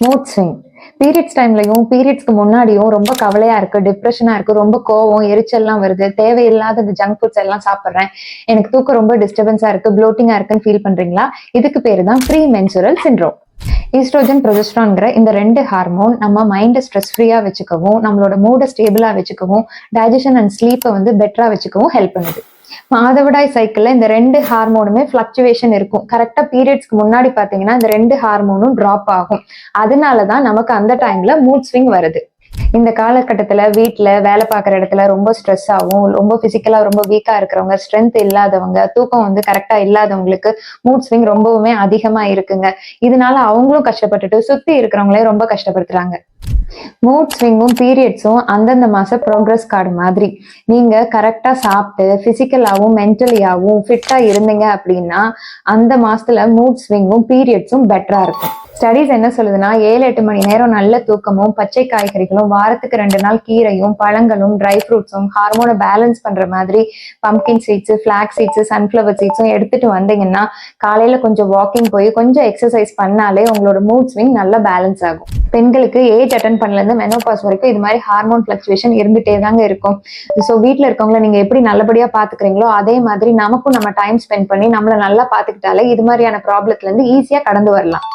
Mood swing. Periods டைம்லயும் பீரியட்ஸ்க்கு முன்னாடியும் ரொம்ப கவலையா இருக்கு, டிப்ரெஷனா இருக்கு, ரொம்ப கோவம், எரிச்சல்லாம் வருது, தேவையில்லாத இந்த ஜங்க் ஃபுட்ஸ் எல்லாம் சாப்பிடுறேன், எனக்கு தூக்கம் ரொம்ப டிஸ்டர்பன்ஸா இருக்கு, ப்ளோட்டிங்கா இருக்குன்னு ஃபீல் பண்றீங்களா? இதுக்கு பேரு தான் ப்ரீ மென்சுரல் சிண்ட்ரோம். ஈஸ்ட்ரோஜன் ப்ரொஜெஸ்ட்ரான்ங்கிற இந்த 2 ஹார்மோன் நம்ம மைண்டை ஸ்ட்ரெஸ் ஃப்ரீயா வச்சுக்கவும், நம்மளோட மூடை ஸ்டேபிளா வச்சுக்கவும், டைஜஷன் அண்ட் ஸ்லீப்பை வந்து பெட்டரா வச்சுக்கவும் ஹெல்ப் பண்ணுது. மாதவிடாய் சைக்கிள்ல இந்த 2 ஹார்மோனுமே ஃபிளக்சுவேஷன் இருக்கும். கரெக்டா பீரியட்ஸ்க்கு முன்னாடி பாத்தீங்கன்னா இந்த 2 ஹார்மோனும் டிராப் ஆகும். அதனாலதான் நமக்கு அந்த டைம்ல மூட் ஸ்விங் வருது. இந்த காலகட்டத்துல வீட்டுல வேலை பார்க்குற இடத்துல ரொம்ப ஸ்ட்ரெஸ் ஆகும், ரொம்ப பிசிக்கலா ரொம்ப வீக்கா இருக்கிறவங்க, ஸ்ட்ரென்த் இல்லாதவங்க, தூக்கம் வந்து கரெக்டா இல்லாதவங்களுக்கு மூட் ஸ்விங் ரொம்பவுமே அதிகமா இருக்குங்க. இதனால அவங்களும் கஷ்டப்பட்டுட்டு சுத்தி இருக்கிறவங்களையும் ரொம்ப கஷ்டப்படுத்துறாங்க. மூட் ஸ்விங்கும் பீரியட்ஸும் அந்தந்த மாச ப்ரோக்ரஸ் கார்டு மாதிரி. நீங்க கரெக்டா சாப்பிட்டு பிசிக்கலாவும் மென்டலியாவும் ஃபிட்டா இருந்தீங்க அப்படின்னா அந்த மாசத்துல மூட் ஸ்விங்கும் பீரியட்ஸும் பெட்டரா இருக்கும். ஸ்டடிஸ் என்ன சொல்லுதுன்னா 7-8 மணி நேரம் நல்ல தூக்கமும், பச்சை காய்கறிகளும், வாரத்துக்கு 2 நாள் கீரையும், பழங்களும், ட்ரை ஃப்ரூட்ஸும், ஹார்மோனை பேலன்ஸ் பண்ற மாதிரி pumpkin seeds, flax seeds, sunflower சீட்ஸும் எடுத்துட்டு வந்தீங்கன்னா காலையில கொஞ்சம் வாக்கிங் போய் கொஞ்சம் எக்ஸசைஸ் பண்ணாலே உங்களோட மூட் ஸ்விங் நல்லா பேலன்ஸ் ஆகும். பெண்களுக்கு ஏஜ் அட்டன் பண்ணல இருந்து மெனோபாஸ் வரைக்கும் இது மாதிரி ஹார்மோன் பிளக்சுவேஷன் இருந்துட்டே தாங்க இருக்கும். ஸோ வீட்டில் இருக்கவங்களை நீங்க எப்படி நல்லபடியா பாத்துக்கிறீங்களோ அதே மாதிரி நமக்கும் நம்ம டைம் ஸ்பெண்ட் பண்ணி நம்மளை நல்லா பாத்துக்கிட்டாலே இது மாதிரியான ப்ராப்ளத்துல இருந்து ஈஸியா கடந்து வரலாம்.